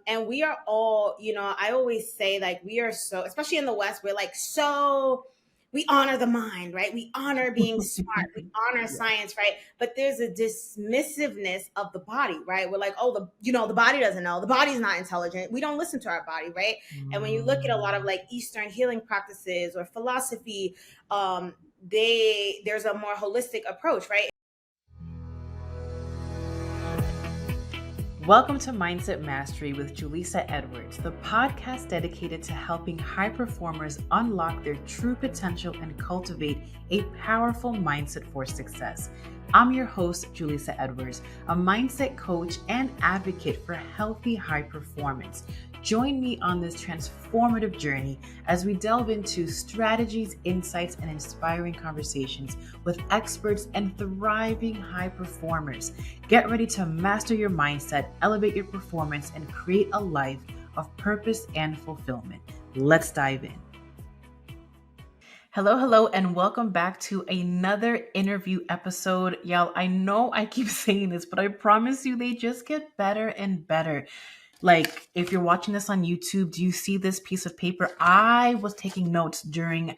And we are all, I always say like we are so, especially in the West, we're like so, we honor the mind, right? We honor being smart, we honor Yeah. science, right? But there's a dismissiveness of the body, right? We're like, oh, the body doesn't know, the body's not intelligent, we don't listen to our body, right? And when you look at a lot of Mm. like Eastern healing practices or philosophy, there's a more holistic approach, right? Welcome to Mindset Mastery with Julissa Edwards, the podcast dedicated to helping high performers unlock their true potential and cultivate a powerful mindset for success. I'm your host, Julissa Edwards, a mindset coach and advocate for healthy high performance. Join me on this transformative journey as we delve into strategies, insights, and inspiring conversations with experts and thriving high performers. Get ready to master your mindset, elevate your performance, and create a life of purpose and fulfillment. Let's dive in. Hello, and welcome back to another interview episode. Y'all, I know I keep saying this, but I promise you they just get better and better. Like, if you're watching this on YouTube, do you see this piece of paper? I was taking notes during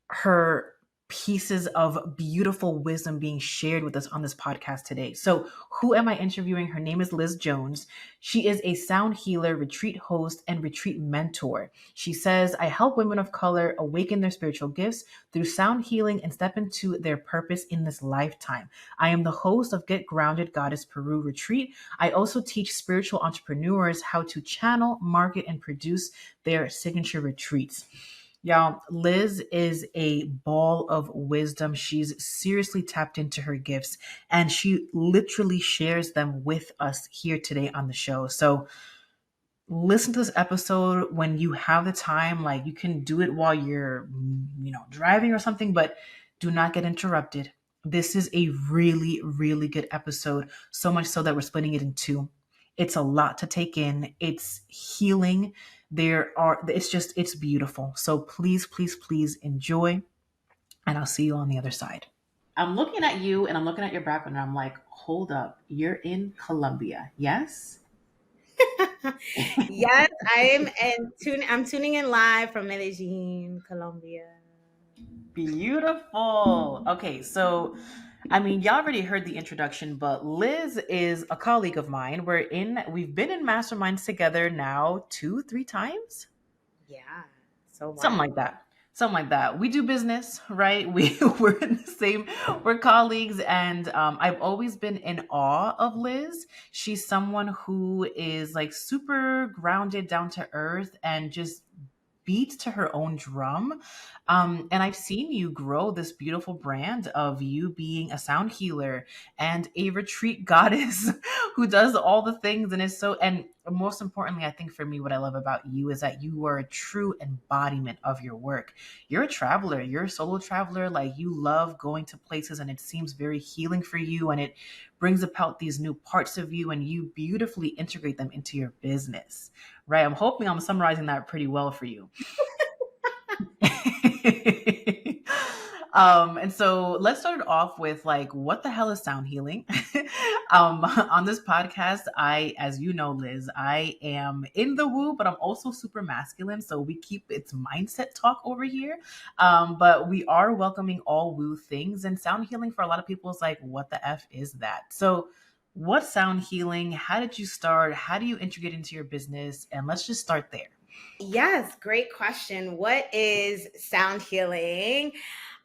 her pieces of beautiful wisdom being shared with us on this podcast today. So, who am I interviewing? Her name is Liz Jones. She is a sound healer, retreat host, and retreat mentor. She says, I help women of color awaken their spiritual gifts through sound healing and step into their purpose in this lifetime. I am the host of Get Grounded Goddess Peru Retreat. I also teach spiritual entrepreneurs how to channel, market, and produce their signature retreats. Y'all, Liz is a ball of wisdom. She's seriously tapped into her gifts and she literally shares them with us here today on the show. So listen to this episode when you have the time. Like, you can do it while you're, driving or something, but do not get interrupted. This is a really, really good episode. So much so that we're splitting it in two. It's a lot to take in. It's healing. It's beautiful. So please enjoy. And I'll see you on the other side. I'm looking at you and I'm looking at your background and I'm like, hold up, you're in Colombia. Yes? Yes, I'm tuning in live from Medellin, Colombia. Beautiful. Okay, so I mean, y'all already heard the introduction, but Liz is a colleague of mine. We've been in masterminds together now 2, 3 times. Yeah, so Something much. like that. Something like that. We do business, right? We're in the same. We're colleagues, and I've always been in awe of Liz. She's someone who is like super grounded, down to earth, and just beats to her own drum. And I've seen you grow this beautiful brand of you being a sound healer and a retreat goddess who does all the things. And most importantly, I think for me, what I love about you is that you are a true embodiment of your work. You're a traveler, you're a solo traveler. Like, you love going to places and it seems very healing for you. And it brings about these new parts of you and you beautifully integrate them into your business, right? I'm hoping I'm summarizing that pretty well for you. And so let's start off with like, what the hell is sound healing? On this podcast, as you know, Liz, I am in the woo, but I'm also super masculine. So we keep it's mindset talk over here. But we are welcoming all woo things, and sound healing for a lot of people is like, what the F is that? So what's sound healing? How did you start? How do you integrate into your business? And let's just start there. Yes, great question. What is sound healing?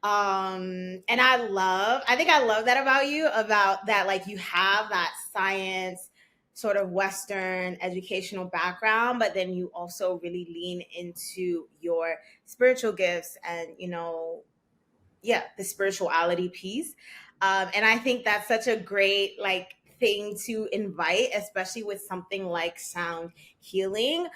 And I think I love that about you, about that, like, you have that science sort of Western educational background, but then you also really lean into your spiritual gifts and, the spirituality piece. And I think that's such a great like thing to invite, especially with something like sound healing,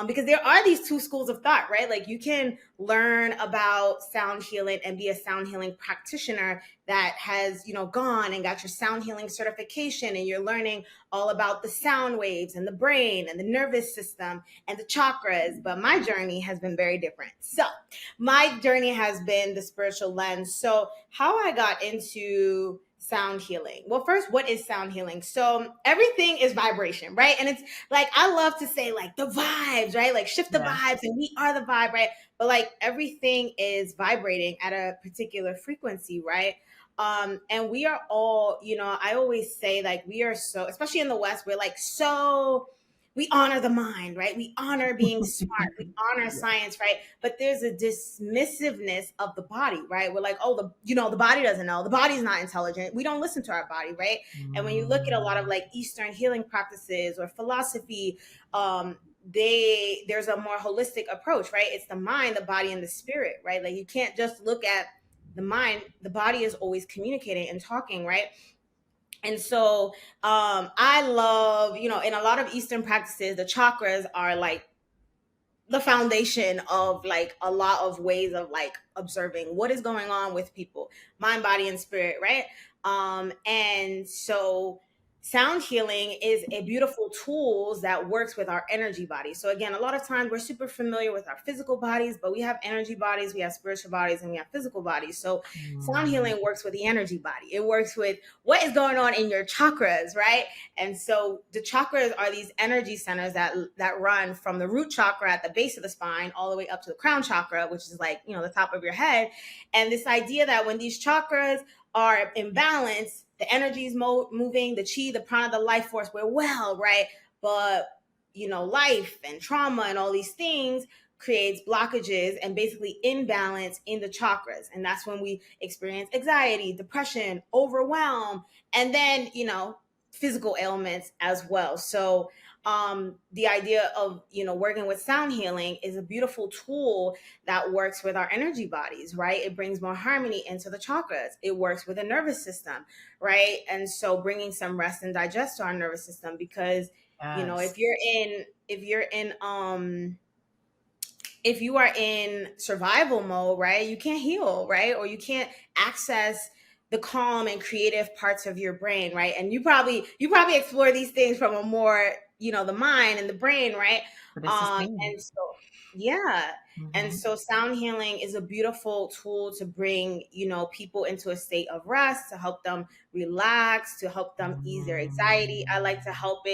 because there are these two schools of thought, right? Like, you can learn about sound healing and be a sound healing practitioner that has, gone and got your sound healing certification, and you're learning all about the sound waves and the brain and the nervous system and the chakras. But my journey has been very different. So my journey has been the spiritual lens. So how I got into sound healing? Well, first, what is sound healing? So everything is vibration, right? And it's like, I love to say like the vibes, right? Like shift the Yeah. vibes and we are the vibe, right? But like everything is vibrating at a particular frequency, right? And we are all, I always say like we are so, especially in the West, we're like so, we honor the mind, right? We honor being smart, we honor Yeah. science, right? But there's a dismissiveness of the body, right? We're like, oh, the body doesn't know, the body's not intelligent, we don't listen to our body, right? And when you look at a lot of Mm, like Eastern healing practices or philosophy, there's a more holistic approach, right? It's the mind, the body, and the spirit, right? Like you can't just look at the mind, the body is always communicating and talking, right? And so I love, in a lot of Eastern practices, the chakras are like the foundation of like a lot of ways of like observing what is going on with people, mind, body, and spirit, right? And so sound healing is a beautiful tools that works with our energy body. So again, a lot of times we're super familiar with our physical bodies, but we have energy bodies, we have spiritual bodies, and we have physical bodies. So sound mm, healing works with the energy body, it works with what is going on in your chakras, right? And so the chakras are these energy centers that run from the root chakra at the base of the spine all the way up to the crown chakra, which is like, the top of your head. And this idea that when these chakras are in balance, the energy is moving, the chi, the prana, the life force, we're well, right? But life and trauma and all these things creates blockages and basically imbalance in the chakras. And that's when we experience anxiety, depression, overwhelm, and then, physical ailments as well. So the idea of working with sound healing is a beautiful tool that works with our energy bodies, right? It brings more harmony into the chakras, it works with the nervous system, right? And so bringing some rest and digest to our nervous system, because yes. if you are in survival mode, right, you can't heal, right? Or you can't access the calm and creative parts of your brain, right? And you probably explore these things from a more, the mind and the brain, right? But it's the same. And so yeah. And Hmm. so sound healing is a beautiful tool to bring, people into a state of rest, to help them relax, to help them ease their anxiety. I like to help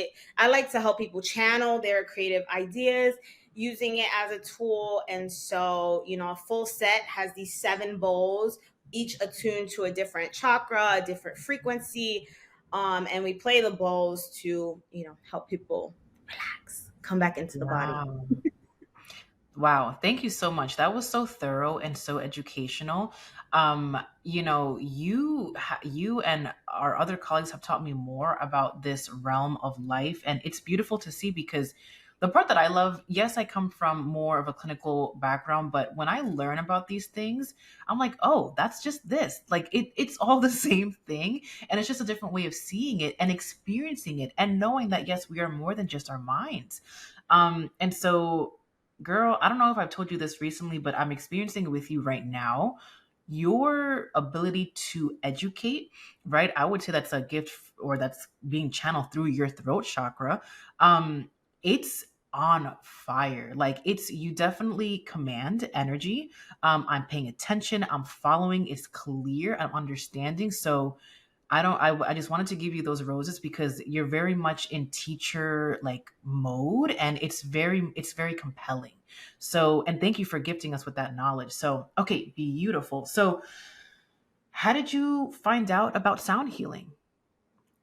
people channel their creative ideas using it as a tool. And so, a full set has these 7 bowls, each attuned to a different chakra, a different frequency. And we play the bowls to, help people relax, come back into the body. Wow. Wow, thank you so much. That was so thorough and so educational. You and our other colleagues have taught me more about this realm of life, and it's beautiful to see because the part that I love, yes, I come from more of a clinical background, but when I learn about these things, I'm like, oh, that's just this. Like it's all the same thing, and it's just a different way of seeing it and experiencing it and knowing that yes, we are more than just our minds. And so girl, I don't know if I've told you this recently, but I'm experiencing it with you right now. Your ability to educate, right? I would say that's a gift or that's being channeled through your throat chakra. It's on fire. Like it's you definitely command energy. I'm paying attention, I'm following, it's clear, I'm understanding. So I don't I just wanted to give you those roses because you're very much in teacher like mode and it's very compelling. So and thank you for gifting us with that knowledge. So okay, beautiful. So how did you find out about sound healing?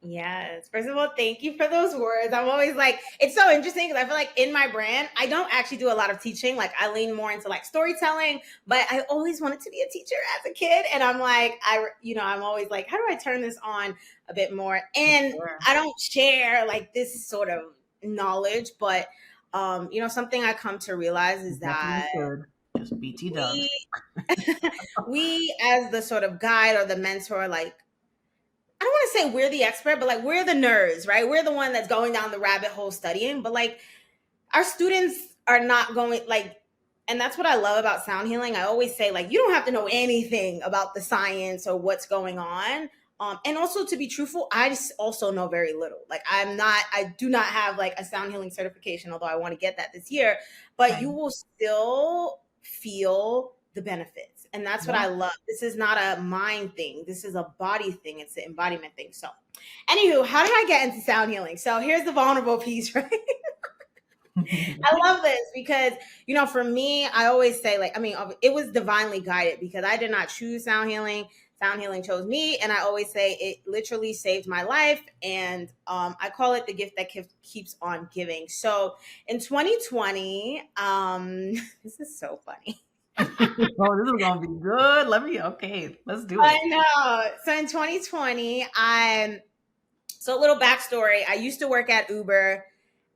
Yes. First of all, thank you for those words. I'm always like, it's so interesting because I feel like in my brand, I don't actually do a lot of teaching. Like I lean more into like storytelling, but I always wanted to be a teacher as a kid. And I'm like, I'm always like, how do I turn this on a bit more? And Sure. I don't share like this sort of knowledge, but something I come to realize You is definitely that should. Just BT dubs. we we as the sort of guide or the mentor, like I don't want to say we're the expert, but like we're the nerds, right? We're the one that's going down the rabbit hole studying, but like our students are not going like, and that's what I love about sound healing. I always say like you don't have to know anything about the science or what's going on. And also to be truthful, I just also know very little. Like I do not have like a sound healing certification, although I want to get that this year. But Okay. you will still feel the benefits. And that's what Yeah. I love. This is not a mind thing. This is a body thing. It's an embodiment thing. So, anywho, how did I get into sound healing? So here's the vulnerable piece, right? I love this because, for me, I always say, like, I mean, it was divinely guided because I did not choose sound healing. Sound healing chose me. And I always say it literally saved my life. And I call it the gift that keeps on giving. So in 2020, this is so funny. Oh, this is gonna be good. Okay, let's do I it. know. So in 2020, so a little backstory. I used to work at Uber.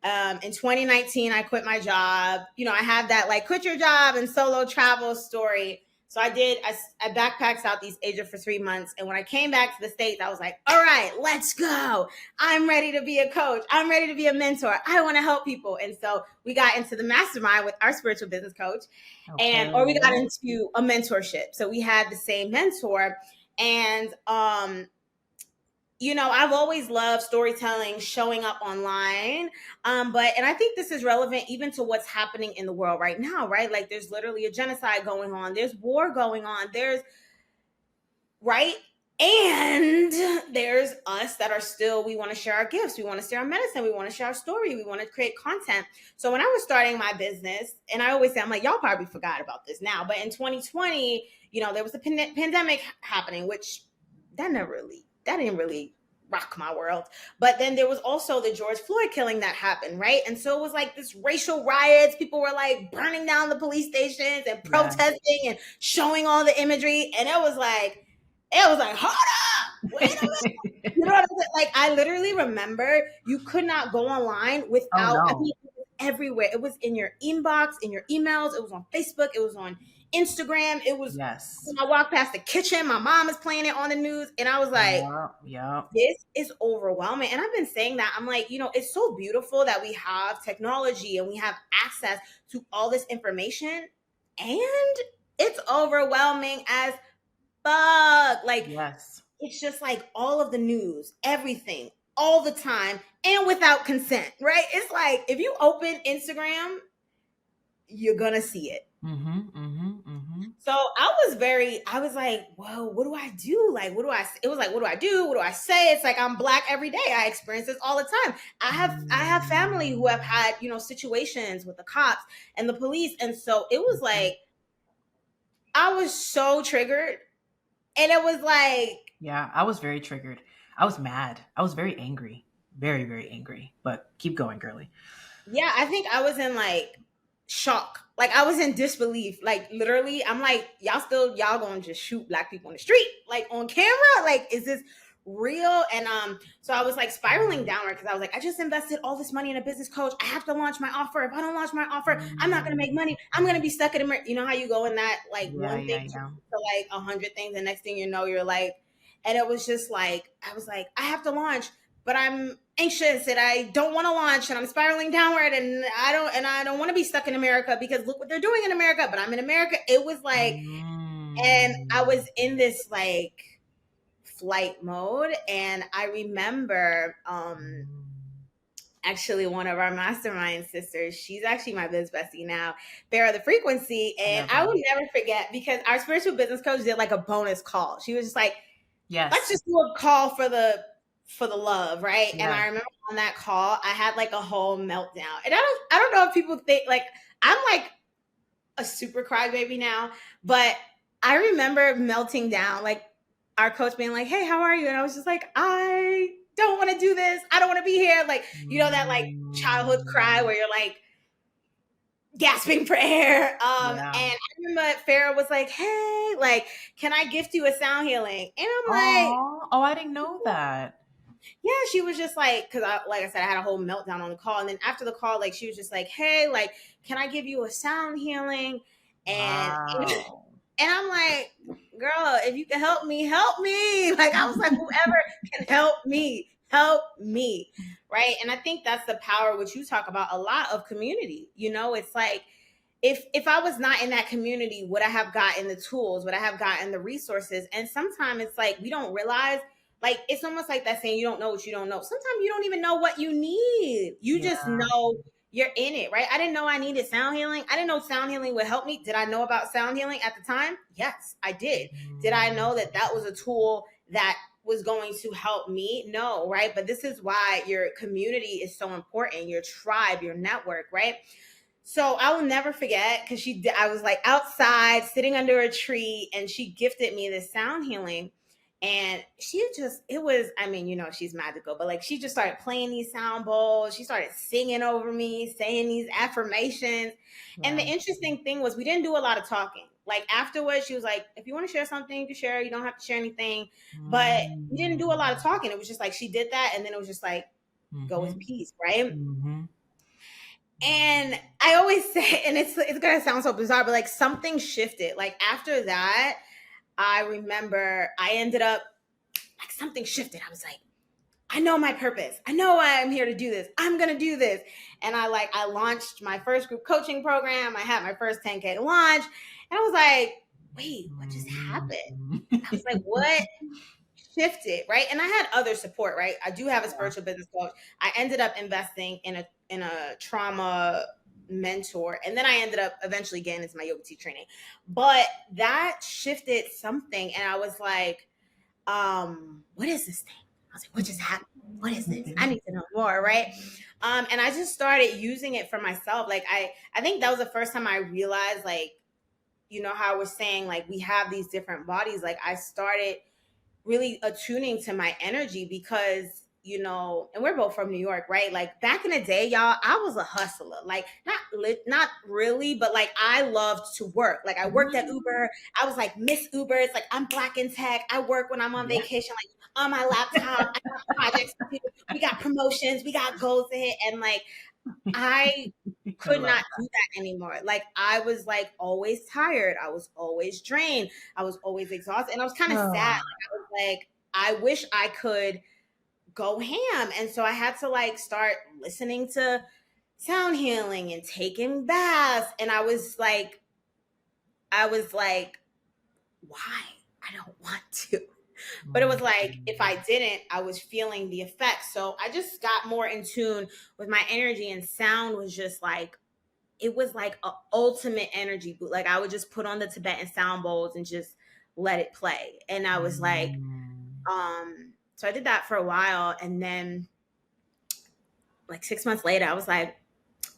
In 2019, I quit my job. I have that like quit your job and solo travel story. So I backpacked Southeast Asia for 3 months. And when I came back to the States, I was like, all right, let's go. I'm ready to be a coach. I'm ready to be a mentor. I want to help people. And so we got into the mastermind with our spiritual business coach or we got Okay. into a mentorship. So we had the same mentor. And I've always loved storytelling, showing up online. And I think this is relevant even to what's happening in the world right now, right? Like there's literally a genocide going on, there's war going on, right? And there's us that are still, we want to share our gifts, we want to share our medicine, we want to share our story, we want to create content. So when I was starting my business, and I always say, I'm like, y'all probably forgot about this now, but in 2020, there was a pandemic happening, which that didn't really rock my world. But then there was also the George Floyd killing that happened, right? And so it was like this racial riots. People were like burning down the police stations and Yeah. protesting and showing all the imagery. And it was like, hold up, wait a minute. You know what I'm saying? Like, I literally remember you could not go online Oh without, I no. mean, it was everywhere. It was in your inbox, in your emails. It was on Facebook. It was on Instagram. It was Yes. when I walked past the kitchen, my mom is playing it on the news. And I was like, Yeah. Yeah. this is overwhelming. And I've been saying that. I'm like, it's so beautiful that we have technology and we have access to all this information. And it's overwhelming as fuck. Like, Yes. it's just like all of the news, everything, all the time, and without consent, right? It's like if you open Instagram, you're gonna see it. Mm-hmm. Mm-hmm. Mm-hmm. So I was like, whoa, what do I do? Like, it was like, what do I do? What do I say? It's like, I'm Black every day. I experience this all the time. I have family who have had, situations with the cops and the police. And so it was like, I was so triggered. And it was like, Yeah, I was very triggered. I was mad. I was very angry. Very, very angry. But keep going, girly. yeah, I think I was in like shock. Like I was in disbelief. Like literally, I'm like, y'all gonna just shoot Black people in the street, like on camera? Like, is this real? And so I was like spiraling downward because I was like, I just invested all this money in a business coach. I have to launch my offer. If I don't launch my offer, I'm not gonna make money. I'm gonna be stuck in America. You know how you go in that like Yeah, one thing yeah, yeah. to like 100 things, the next thing you know, you're like, and it was just like, I was like, I have to launch, but I'm anxious and I don't want to launch and I'm spiraling downward and I don't want to be stuck in America because look what they're doing in America, but I'm in America. It was like, and I Mm. was in this like flight mode. And I remember actually one of our mastermind sisters, she's actually my biz bestie now, Farrah the Frequency. I And love I her. will never forget because our spiritual business coach did like a bonus call. She was just like, let's Yes. just do a call for the love, right? And Yeah. I remember on that call, I had like a whole meltdown. And I don't know if people think like I'm like a super crybaby now, but I remember melting down, like our coach being like, "Hey, how are you?" And I was just like, "I don't want to do this. I don't want to be here." Like, that like childhood cry Mm. where you're like gasping for air. And Yeah. I remember Farrah was like, "Hey, like, can I gift you a sound healing?" And I'm like, Oh, oh, I didn't know that. yeah, she was just like, because like I said, I had a whole meltdown on the call. And then after the call, like she was just like, hey, like, can I give you a sound healing? And Wow. and I'm like, girl, if you can help me, help me. Like I was like, whoever can help me, help me. Right. And I think that's the power which you talk about a lot of community. It's like if I was not in that community, would I have gotten the tools? Would I have gotten the resources? And sometimes it's like we don't realize, like it's almost like that saying, you don't know what you don't know. Sometimes you don't even know what you need. You just Yeah. know you're in it, right? I didn't know I needed sound healing. I didn't know sound healing would help me. Did I know about sound healing at the time? Yes, I did. Did I know that that was a tool that was going to help me? No, right? But this is why your community is so important, your tribe, your network, right? So I will never forget because I was like outside sitting under a tree and she gifted me this sound healing. And it was, I mean, she's magical, but like she just started playing these sound bowls. She started singing over me, saying these affirmations. And the Yeah. interesting thing was, we didn't do a lot of talking. Like afterwards, she was like, if you want to share something, you can share. You don't have to share anything. But we didn't do a lot of talking. It was just like she did that. And then it was just like, go with Mm-hmm. peace, right? Mm-hmm. And I always say, and it's gonna sound so bizarre, but like something shifted. Like after that, I remember I ended up like something shifted. I was like, I know my purpose. I know why I'm here to do this. I'm gonna do this. And I launched my first group coaching program. I had my first 10K launch. And I was like, wait, what just happened? I was like, what shifted, right? And I had other support, right? I do have a spiritual business coach. I ended up investing in a trauma mentor, and then I ended up eventually getting into my yoga tea training. But that shifted something, and I was like, what is this thing? I was like, what just happened? What is this? I need to know more, right? And I just started using it for myself. Like I think that was the first time I realized, like, how I was saying, like, we have these different bodies. Like I started really attuning to my energy because and we're both from New York, right? Like back in the day, y'all, I was a hustler. Like not really, but like I loved to work. Like I worked at Uber. I was like Miss Uber. It's like I'm black in tech. I work when I'm on Yeah. vacation, like on my laptop. I got projects to do. We got promotions. We got goals to hit, and like I I could love not do that anymore. Like I was like always tired. I was always drained. I was always exhausted. And I was kind of sad. Like that. I was like, I wish I could go ham. And so I had to like start listening to sound healing and taking baths. And I was like, why? I don't want to. But it was like, if I didn't, I was feeling the effects. So I just got more in tune with my energy, and sound was just like, it was like a ultimate energy boot. Like I would just put on the Tibetan sound bowls and just let it play. And I was like, so I did that for a while. And then like 6 months later, I was like,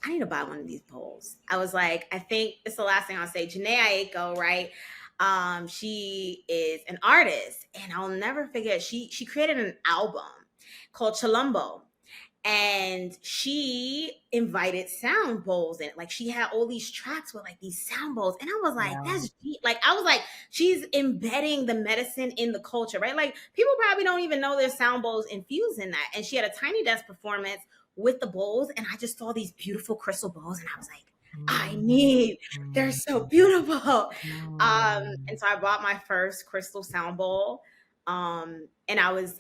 I need to buy one of these bowls. I was like, I think it's the last thing I'll say. Janae Aiko, right? She is an artist, and I'll never forget. She created an album called Chalumbo, and she invited sound bowls in it. Like she had all these tracks with like these sound bowls, and I was like, Yeah. that's deep. Like I was like, she's embedding the medicine in the culture, right? Like people probably don't even know there's sound bowls infused in that. And she had a tiny desk performance with the bowls, and I just saw these beautiful crystal bowls, and I was like, they're so beautiful. And so I bought my first crystal sound bowl. And I was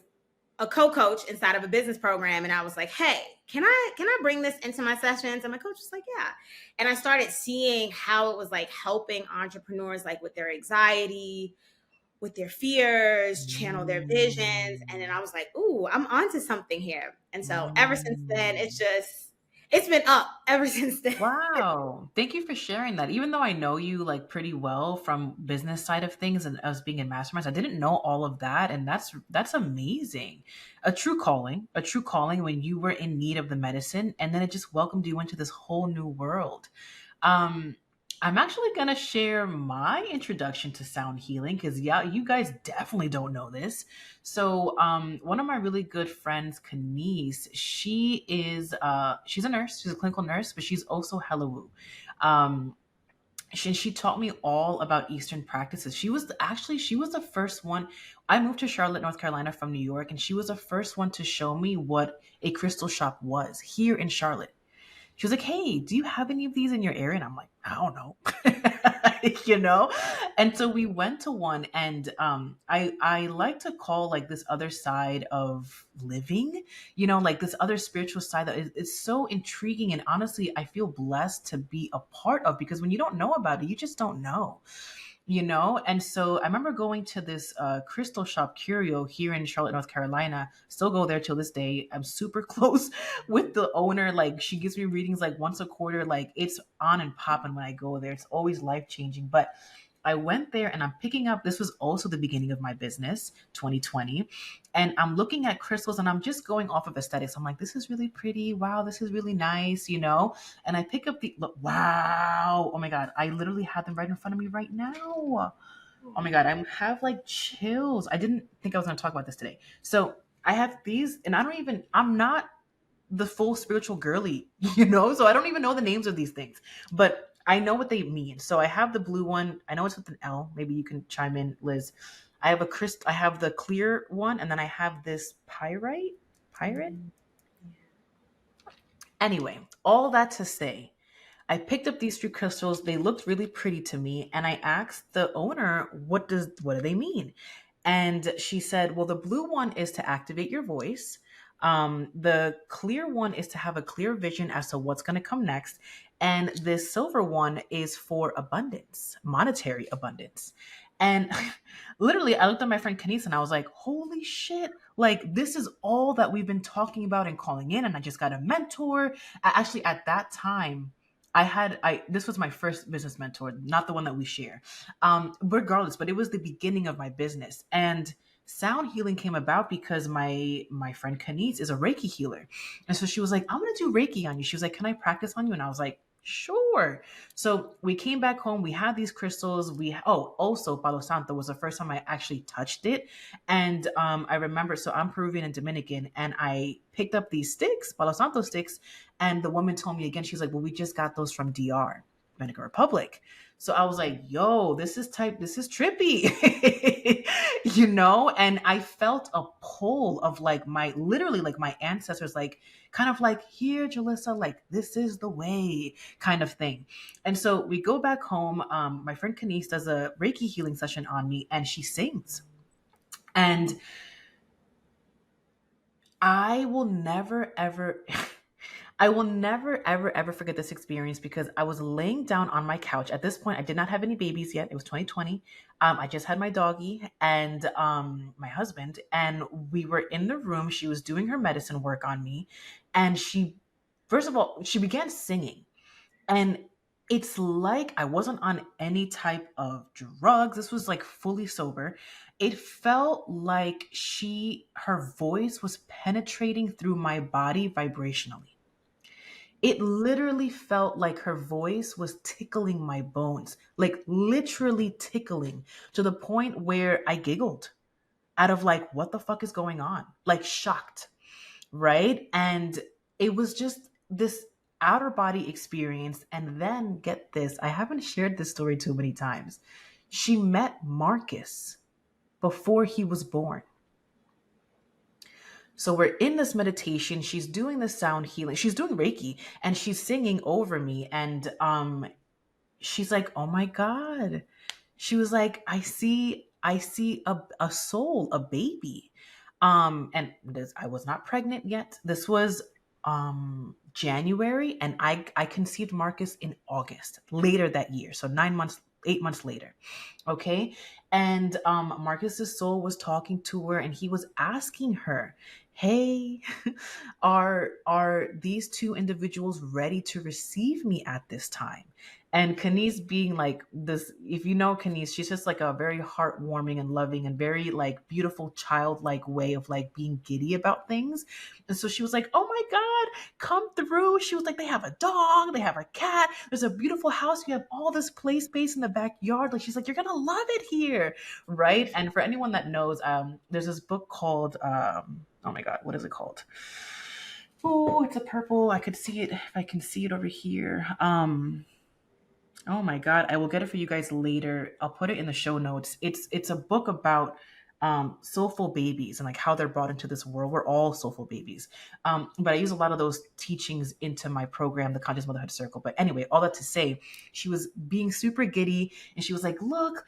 a co-coach inside of a business program, and I was like, hey, can I bring this into my sessions? And my coach was like, yeah. And I started seeing how it was like helping entrepreneurs, like with their anxiety, with their fears, channel their visions. And then I was like, ooh, I'm onto something here. And so ever since then, it's been up ever since then. Wow. Thank you for sharing that. Even though I know you like pretty well from business side of things and us being in masterminds, I didn't know all of that. And that's amazing. A true calling when you were in need of the medicine and then it just welcomed you into this whole new world. Um, I'm actually gonna share my introduction to sound healing because yeah, you guys definitely don't know this. So, one of my really good friends, Kenise, she's a nurse, she's a clinical nurse, but she's also hella woo. Um, she taught me all about Eastern practices. She was the first one. I moved to Charlotte, North Carolina from New York, and she was the first one to show me what a crystal shop was here in Charlotte. She was like, hey, do you have any of these in your area? And I'm like, I don't know. you know? And so we went to one and I like to call like this other side of living, like this other spiritual side that is so intriguing. And honestly, I feel blessed to be a part of because when you don't know about it, you just don't know. you know? And so I remember going to this crystal shop, Curio, here in Charlotte, North Carolina. Still go there till this day. I'm super close with the owner. Like, she gives me readings like once a quarter. Like, it's on and popping when I go there. It's always life changing. But I went there and I'm picking up, this was also the beginning of my business, 2020. And I'm looking at crystals and I'm just going off of aesthetics. I'm like, this is really pretty. Wow, this is really nice, you know? And I pick up the, look, wow. Oh my God. I literally have them right in front of me right now. Oh my God. I have like chills. I didn't think I was going to talk about this today. So I have these and I'm not the full spiritual girly, you know? So I don't even know the names of these things, but I know what they mean. So I have the blue one. I know it's with an L. Maybe you can chime in, Liz. I have the clear one, and then I have this pirate. Anyway, all that to say, I picked up these three crystals. They looked really pretty to me, and I asked the owner, what do they mean?" And she said, "Well, the blue one is to activate your voice. The clear one is to have a clear vision as to what's going to come next, and this silver one is for abundance, monetary abundance." And literally, I looked at my friend Kanisa and I was like, "Holy shit! Like, this is all that we've been talking about and calling in." And I just got a mentor. Actually, at that time, I this was my first business mentor, not the one that we share. Regardless, but it was the beginning of my business. And sound healing came about because my friend Kanice is a Reiki healer. And so she was like, "I'm gonna do Reiki on you." She was like, "Can I practice on you?" And I was like, "Sure." So we came back home, we had these crystals. Also Palo Santo was the first time I actually touched it. And I remember, so I'm Peruvian and Dominican, and I picked up these sticks, Palo Santo sticks, and the woman told me again, she's like, "Well, we just got those from DR, Dominican Republic." So I was like, "Yo, this is trippy." You know? And I felt a pull of like literally like my ancestors, like kind of like, "Here, Jalissa, like this is the way," kind of thing. And so we go back home. My friend Kanice does a Reiki healing session on me and she sings. And I will never, ever, I will never, ever, ever forget this experience because I was laying down on my couch. At this point, I did not have any babies yet. It was 2020. I just had my doggy and my husband, and we were in the room. She was doing her medicine work on me. And first of all, she began singing. And it's like I wasn't on any type of drugs. This was like fully sober. It felt like her voice was penetrating through my body vibrationally. It literally felt like her voice was tickling my bones, like literally tickling to the point where I giggled out of like, what the fuck is going on? Like shocked, right? And it was just this outer body experience. And then get this, I haven't shared this story too many times. She met Marcus before he was born. So we're in this meditation. She's doing the sound healing. She's doing Reiki and she's singing over me. And she's like, "Oh my God." She was like, I see a soul, a baby. And I was not pregnant yet. This was January, and I conceived Marcus in August, later that year. So 9 months, 8 months later. Okay. And Marcus's soul was talking to her and he was asking her, "Hey, are these two individuals ready to receive me at this time?" And Kanice being like this, if you know Kanice, she's just like a very heartwarming and loving and very like beautiful childlike way of like being giddy about things. And so she was like, "Oh my God, come through." She was like, "They have a dog, they have a cat, there's a beautiful house, you have all this play space in the backyard." Like she's like, "You're gonna love it here." Right. And for anyone that knows, there's this book called oh my God, what is it called? Oh, it's a purple. I could see it if I can see it over here. Oh my God, I will get it for you guys later. I'll put it in the show notes. It's a book about soulful babies and like how they're brought into this world. We're all soulful babies. But I use a lot of those teachings into my program, the Conscious Motherhood Circle. But anyway, all that to say, she was being super giddy and she was like, "Look,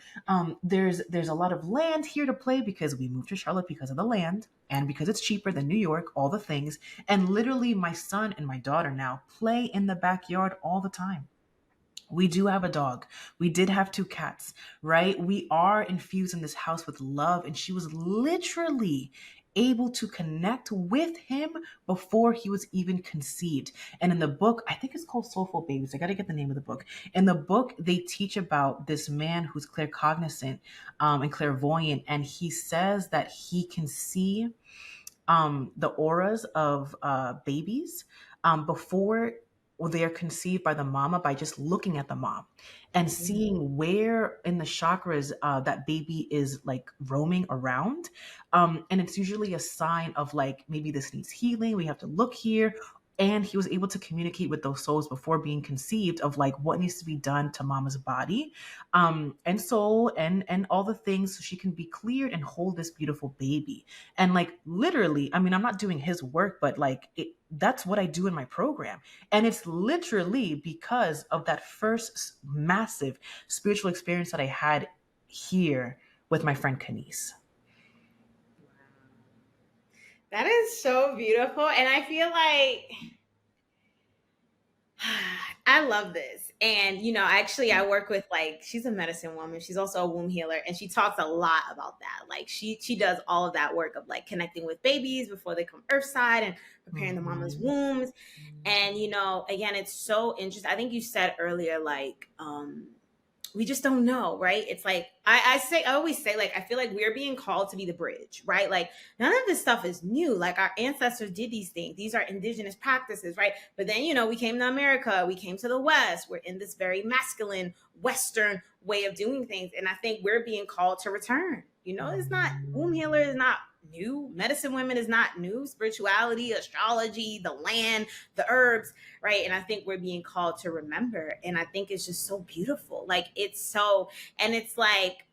there's a lot of land here to play because we moved to Charlotte because of the land and because it's cheaper than New York, all the things." And literally my son and my daughter now play in the backyard all the time. We do have a dog. We did have two cats, right? We are infused in this house with love. And she was literally able to connect with him before he was even conceived. And in the book, I think it's called Soulful Babies. I got to get the name of the book. In the book, they teach about this man who's claircognizant and clairvoyant. And he says that he can see the auras of babies before they're conceived by the mama by just looking at the mom and seeing where in the chakras that baby is like roaming around. And it's usually a sign of like, maybe this needs healing. We have to look here. And he was able to communicate with those souls before being conceived of like what needs to be done to mama's body and soul and all the things so she can be cleared and hold this beautiful baby. And like literally, I mean, I'm not doing his work, but like that's what I do in my program. And it's literally because of that first massive spiritual experience that I had here with my friend Kanice. That is so beautiful. And I feel like I love this. And, actually, I work with like, she's a medicine woman. She's also a womb healer. And she talks a lot about that. Like, she does all of that work of like connecting with babies before they come earthside and preparing the mama's wombs. And, again, it's so interesting. I think you said earlier, like, we just don't know, right? It's like I always say, like, I feel like we're being called to be the bridge, right? Like, none of this stuff is new. Like, our ancestors did these things. These are indigenous practices, right? But then, we came to America, we came to the West. We're in this very masculine Western way of doing things. And I think we're being called to return. It's not, womb healer is not new. Medicine women is not new. Spirituality, astrology, the land, the herbs, right? And I think we're being called to remember. And I think it's just so beautiful. Like, and it's like,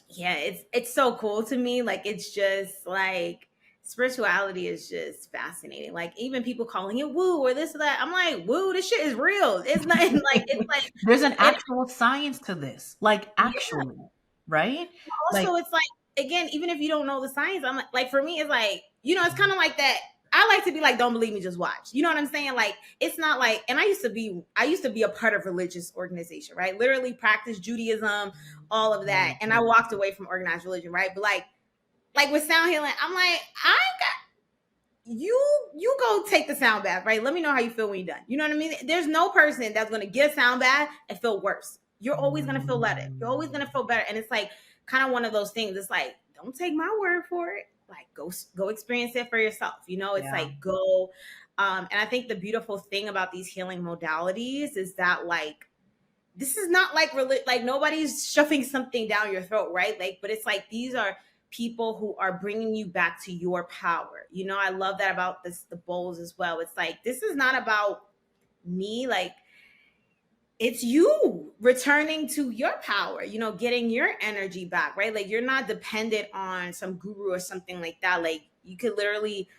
yeah, it's so cool to me. Like, it's just like, spirituality is just fascinating. Like, even people calling it woo or this or that. I'm like, woo, this shit is real. It's not like, it's like, There's an it, actual science to this, like yeah. actually, right? Like, Also, it's like, again, even if you don't know the science, I'm like for me, it's like, it's kind of like that. I like to be like, don't believe me, just watch. You know what I'm saying? Like, it's not like, and I used to be a part of religious organization, right? Literally practice Judaism, all of that. And I walked away from organized religion, right? But like with sound healing, I'm like, I ain't got you go take the sound bath, right? Let me know how you feel when you're done. You know what I mean? There's no person that's gonna get a sound bath and feel worse. You're always gonna feel better. You're always gonna feel better. And it's like kind of one of those things. It's like, don't take my word for it. Like, go experience it for yourself. It's like, go. And I think the beautiful thing about these healing modalities is that, like, this is not like like nobody's shoving something down your throat, right? Like, but it's like these are people who are bringing you back to your power. I love that about the bowls as well. It's like, this is not about me. Like, it's you returning to your power, getting your energy back, right? Like, you're not dependent on some guru or something like that. Like, you could literally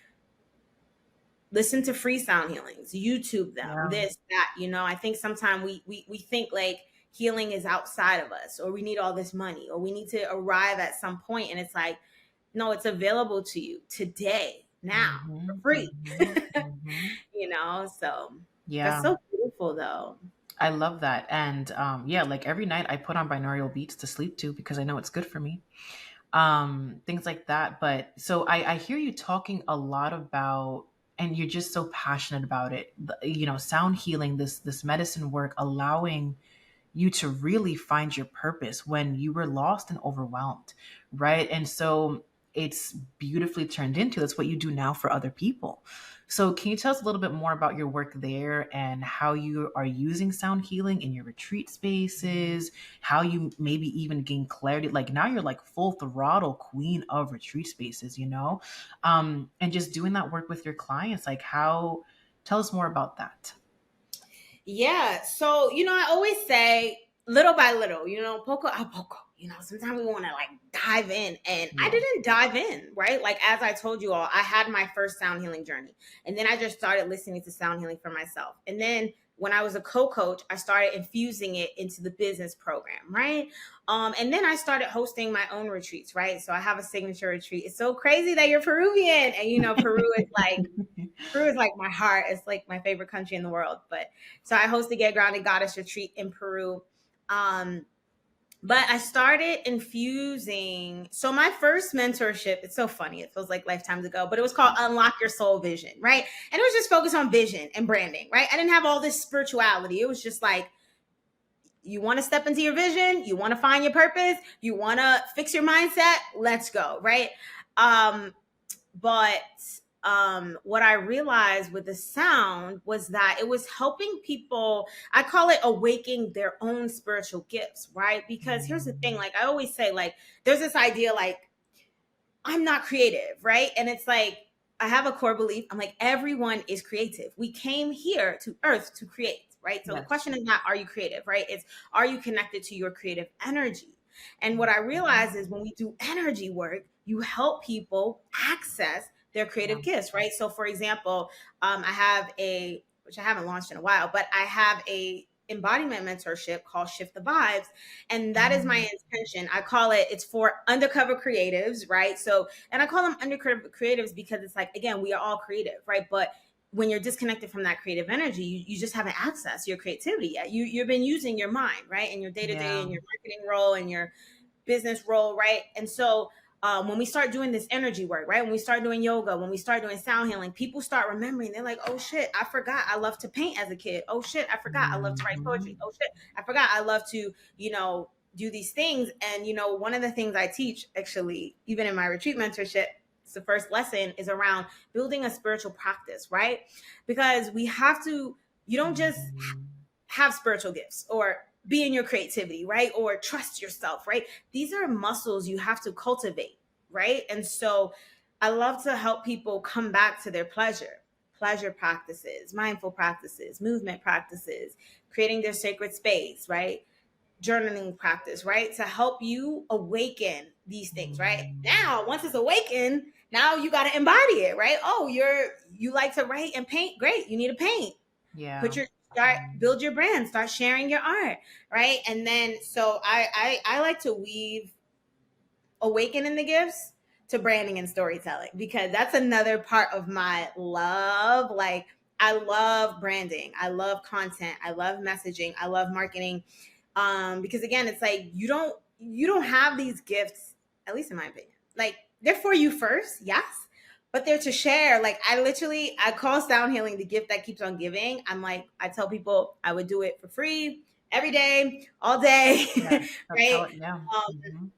listen to free sound healings, YouTube them, this, that, I think sometimes we think like healing is outside of us, or we need all this money, or we need to arrive at some point. And it's like, no, it's available to you today, now, for free. So that's so beautiful though. I love that. And like every night I put on binaural beats to sleep to because I know it's good for me. Things like that. But so I hear you talking a lot about, and you're just so passionate about it, sound healing, this medicine work, allowing you to really find your purpose when you were lost and overwhelmed, right? And so it's beautifully turned into, that's what you do now for other people. So can you tell us a little bit more about your work there and how you are using sound healing in your retreat spaces, how you maybe even gain clarity? Like, now you're like full throttle queen of retreat spaces, and just doing that work with your clients. Like, tell us more about that. Yeah. So, I always say little by little, poco a poco, sometimes we want to like dive in, and I didn't dive in, right? Like, as I told you all, I had my first sound healing journey, and then I just started listening to sound healing for myself. And then when I was a co-coach, I started infusing it into the business program, right? And then I started hosting my own retreats, right? So I have a signature retreat. It's so crazy that you're Peruvian, and Peru is like Peru is like my heart. It's like my favorite country in the world. But so I host the Get Grounded Goddess retreat in Peru. Um, but I started infusing. So my first mentorship, it's so funny. It feels like lifetimes ago, but it was called Unlock Your Soul Vision, right? And it was just focused on vision and branding, right? I didn't have all this spirituality. It was just like, you want to step into your vision, you want to find your purpose, you want to fix your mindset, let's go, right? Um, but what I realized with the sound was that it was helping people, I call it awakening their own spiritual gifts, right? Because here's the thing, like I always say, like there's this idea like I'm not creative, right? And it's like, I have a core belief. I'm like, everyone is creative. We came here to earth to create, right? So the Yes. question is not, are you creative, right? It's, are you connected to your creative energy? And what I realize is when we do energy work, you help people access their Yeah. creative gifts, right? So for example, I have a, which I haven't launched in a while, but I have a embodiment mentorship called Shift the Vibes, and that is my intention. I call it, it's for undercover creatives, right? So, and I call them undercover creatives because it's like, again, we are all creative, right? But when you're disconnected from that creative energy, you just haven't accessed your creativity yet. You've been using your mind, right? In your day to day, Yeah. in your marketing role, in your business role, right? And so when we start doing this energy work, right? When we start doing yoga, when we start doing sound healing, people start remembering. They're like, oh shit, I forgot I love to paint as a kid. Oh shit, I forgot I love to write poetry. Mhm. Oh shit, I forgot I love to, do these things. And, one of the things I teach actually, even in my retreat mentorship, it's the first lesson is around building a spiritual practice, right? Because we have to, you don't just have spiritual gifts or be in your creativity, right? Or trust yourself, right? These are muscles you have to cultivate, right? And so I love to help people come back to their pleasure practices, mindful practices, movement practices, creating their sacred space, right? Journaling practice, right? To help you awaken these things, right? Now, once it's awakened, now you got to embody it, right? Oh, you like to write and paint. Great. You need to paint. Yeah. Start build your brand, start sharing your art, right? And then so I like to weave awakening the gifts to branding and storytelling because that's another part of my love. Like I love branding, I love content, I love messaging, I love marketing. Because again, it's like you don't have these gifts, at least in my opinion. Like they're for you first, yes, but they're to share. Like I call sound healing the gift that keeps on giving. I'm like, I tell people I would do it for free every day, all day, Yes. That's how right? it, yeah. Um, Mhm.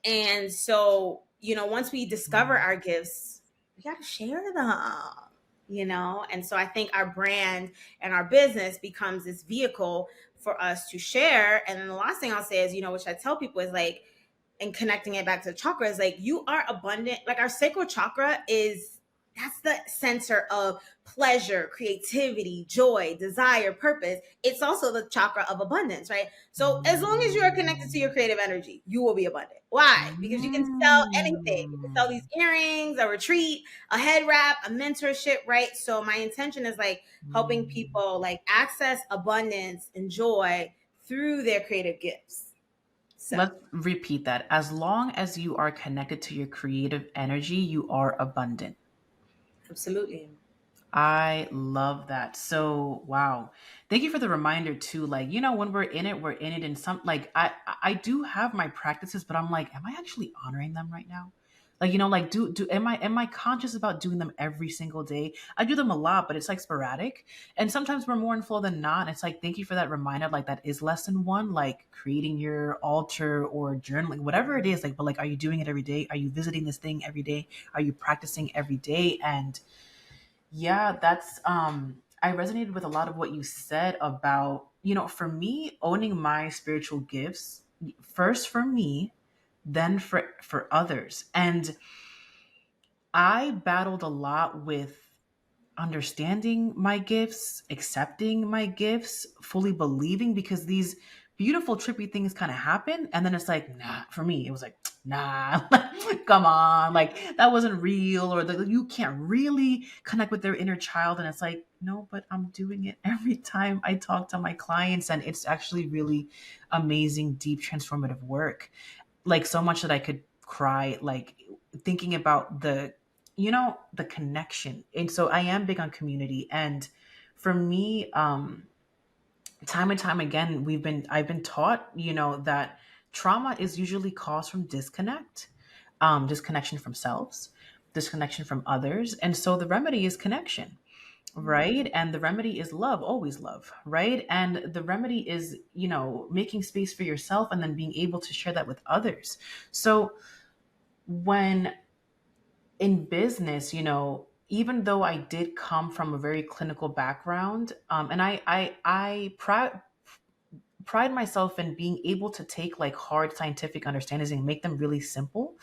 and so, once we discover our gifts, we got to share them. And so I think our brand and our business becomes this vehicle for us to share. And then the last thing I'll say is, which I tell people is like, and connecting it back to the chakra is like, you are abundant. Like our sacral chakra that's the center of pleasure, creativity, joy, desire, purpose. It's also the chakra of abundance, right? So as long as you are connected to your creative energy, you will be abundant. Why? Because you can sell anything. You can sell these earrings, a retreat, a head wrap, a mentorship, right? So my intention is like helping people like access abundance and joy through their creative gifts. So Let's repeat that. As long as you are connected to your creative energy, you are abundant. absolutely. I love that. So, wow. Thank you for the reminder too. Like, when we're in it and some like I do have my practices, but I'm like, am I actually honoring them right now? Like, like do am I conscious about doing them every single day? I do them a lot, but it's like sporadic. And sometimes we're more in flow than not. And it's like, thank you for that reminder. Like that is lesson one, like creating your altar or journaling, whatever it is, like, but like, are you doing it every day? Are you visiting this thing every day? Are you practicing every day? And yeah, that's I resonated with a lot of what you said about, for me, owning my spiritual gifts, first for me, then for others. And I battled a lot with understanding my gifts, accepting my gifts, fully believing because these beautiful, trippy things kind of happen. And then it's like, nah, for me, it was like, nah, come on. Like that wasn't real, or you can't really connect with their inner child. And it's like, no, but I'm doing it every time I talk to my clients. And it's actually really amazing, deep, transformative work. Like so much that I could cry, like thinking about the the connection. And so I am big on community. And for me, time and time again, I've been taught, that trauma is usually caused from disconnect, disconnection from selves, disconnection from others. And so the remedy is connection, right? And the remedy is love, always love, right? And the remedy is, making space for yourself and then being able to share that with others. So when in business, even though I did come from a very clinical background, and I pride myself in being able to take like hard scientific understandings and make them really simple.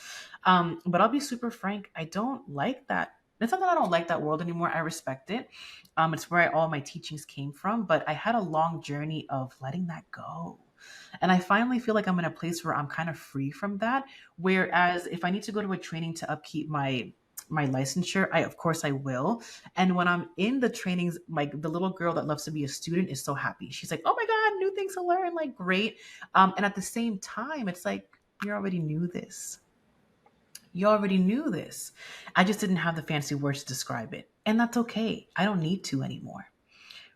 But I'll be super frank, I don't like that. It's not that I don't like that world anymore. I respect it. It's where all my teachings came from, but I had a long journey of letting that go. And I finally feel like I'm in a place where I'm kind of free from that. Whereas if I need to go to a training to upkeep my licensure, I of course I will. And when I'm in the trainings, like the little girl that loves to be a student is so happy. She's like, "Oh my god, new things to learn!" Like great. And at the same time, it's like you already knew this. You already knew this. I just didn't have the fancy words to describe it, and that's okay. I don't need to anymore,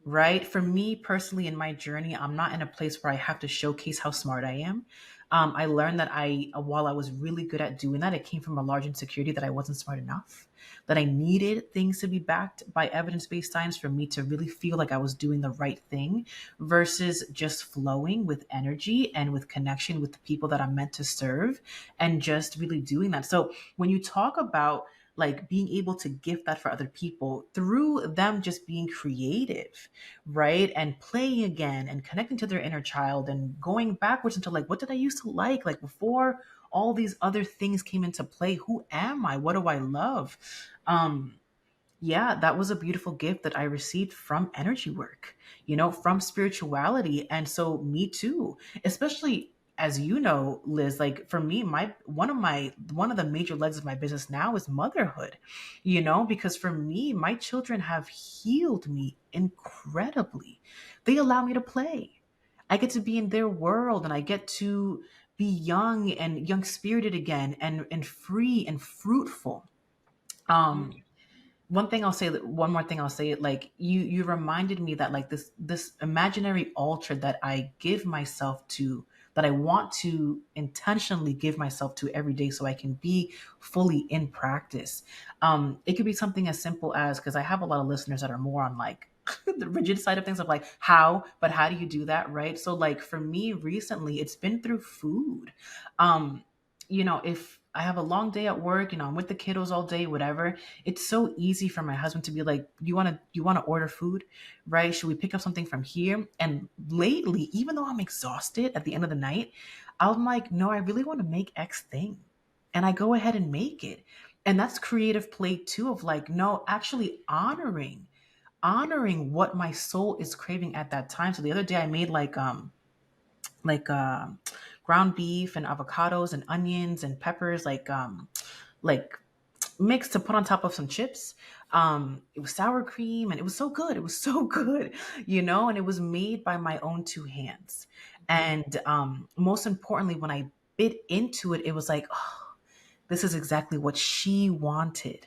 right? For me personally, in my journey, I'm not in a place where I have to showcase how smart I am. I learned that while I was really good at doing that, it came from a large insecurity that I wasn't smart enough, that I needed things to be backed by evidence based science for me to really feel like I was doing the right thing versus just flowing with energy and with connection with the people that I'm meant to serve and just really doing that. So when you talk about like being able to gift that for other people through them just being creative, right? And playing again and connecting to their inner child and going backwards into like, what did I used to like before all these other things came into play? Who am I? What do I love? Um, yeah, that was a beautiful gift that I received from energy work, from spirituality. And so me too, especially as you know, Liz, like for me, one of the major legs of my business now is motherhood, because for me, my children have healed me incredibly. They allow me to play. I get to be in their world and I get to be young and young spirited again and free and fruitful. Um, one more thing I'll say, like you reminded me that like this imaginary altar that I give myself to, that I want to intentionally give myself to every day so I can be fully in practice. It could be something as simple as, because I have a lot of listeners that are more on like the rigid side of things of like how do you do that, right? So like for me recently, it's been through food. If I have a long day at work, I'm with the kiddos all day, whatever, it's so easy for my husband to be like, you want to order food, right? Should we pick up something from here? And lately, even though I'm exhausted at the end of the night, I'm like, no, I really want to make X thing. And I go ahead and make it. And that's creative play too, of like, no, actually honoring what my soul is craving at that time. So the other day I made like ground beef and avocados and onions and peppers, like mixed to put on top of some chips. It was sour cream and it was so good. It was so good, and it was made by my own two hands. And most importantly, when I bit into it, it was like, oh, this is exactly what she wanted.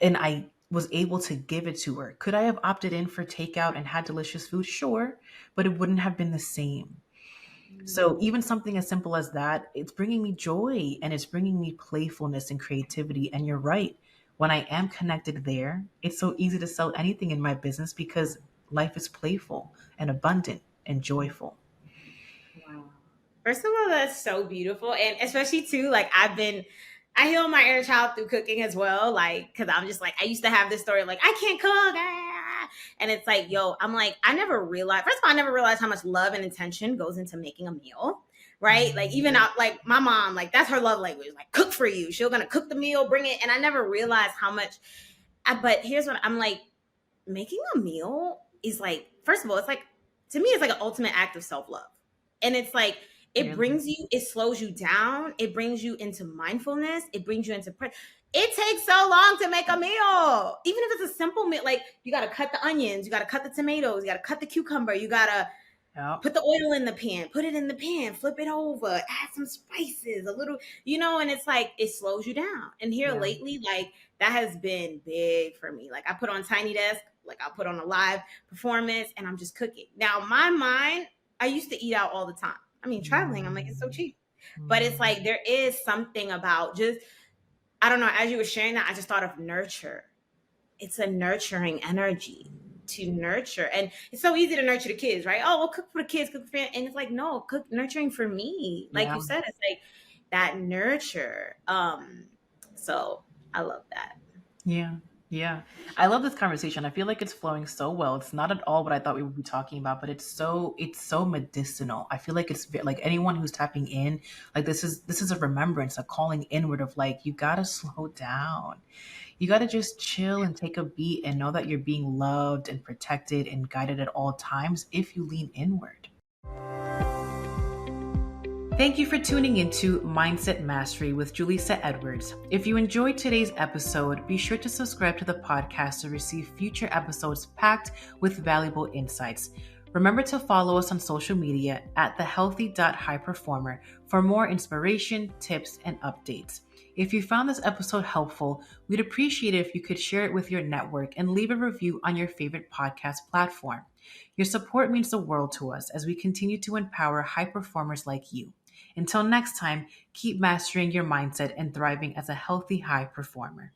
And I was able to give it to her. Could I have opted in for takeout and had delicious food? Sure, but it wouldn't have been the same. So even something as simple as that, it's bringing me joy and it's bringing me playfulness and creativity. And you're right. When I am connected there, it's so easy to sell anything in my business because life is playful and abundant and joyful. Wow. First of all, that's so beautiful. And especially too, like I heal my inner child through cooking as well. Like, cause I'm just like, I used to have this story of like, I can't cook. And it's like, yo, I'm like, I never realized, first of all, I never realized how much love and intention goes into making a meal. Right. Like even out, like my mom, like that's her love language, like cook for you. She's going to cook the meal, bring it. And I never realized how much, but here's what I'm like, making a meal is like, first of all, it's like, to me, it's like an ultimate act of self-love. And it's like, Really? it slows you down. It brings you into mindfulness. It brings you into, it takes so long to make a meal. Even if it's a simple meal, like you got to cut the onions, you got to cut the tomatoes, you got to cut the cucumber, you got to Yeah. Put the oil in the pan, put it in the pan, flip it over, add some spices, a little, and it's like it slows you down. And here Yeah. lately, like that has been big for me. Like I put on Tiny Desk, like I'll put on a live performance and I'm just cooking. Now, my mind, I used to eat out all the time. I mean, traveling, I'm like, it's so Mm, cheap. But it's mm, like there is something about just, I don't know, as you were sharing that, I just thought of nurture. It's a nurturing energy to nurture. And it's so easy to nurture the kids, right? Oh, well, cook for the kids, cook for and it's like, no, cook nurturing for me. Like yeah. you said, it's like that nurture. So I love that. Yeah. Yeah. I love this conversation. I feel like it's flowing so well. It's not at all what I thought we would be talking about, but it's so medicinal. I feel like like anyone who's tapping in, like this is a remembrance, a calling inward of like you got to slow down. You got to just chill and take a beat and know that you're being loved and protected and guided at all times if you lean inward. Thank you for tuning into Mindset Mastery with Julissa Edwards. If you enjoyed today's episode, be sure to subscribe to the podcast to receive future episodes packed with valuable insights. Remember to follow us on social media at thehealthy.highperformer for more inspiration, tips, and updates. If you found this episode helpful, we'd appreciate it if you could share it with your network and leave a review on your favorite podcast platform. Your support means the world to us as we continue to empower high performers like you. Until next time, keep mastering your mindset and thriving as a healthy high performer.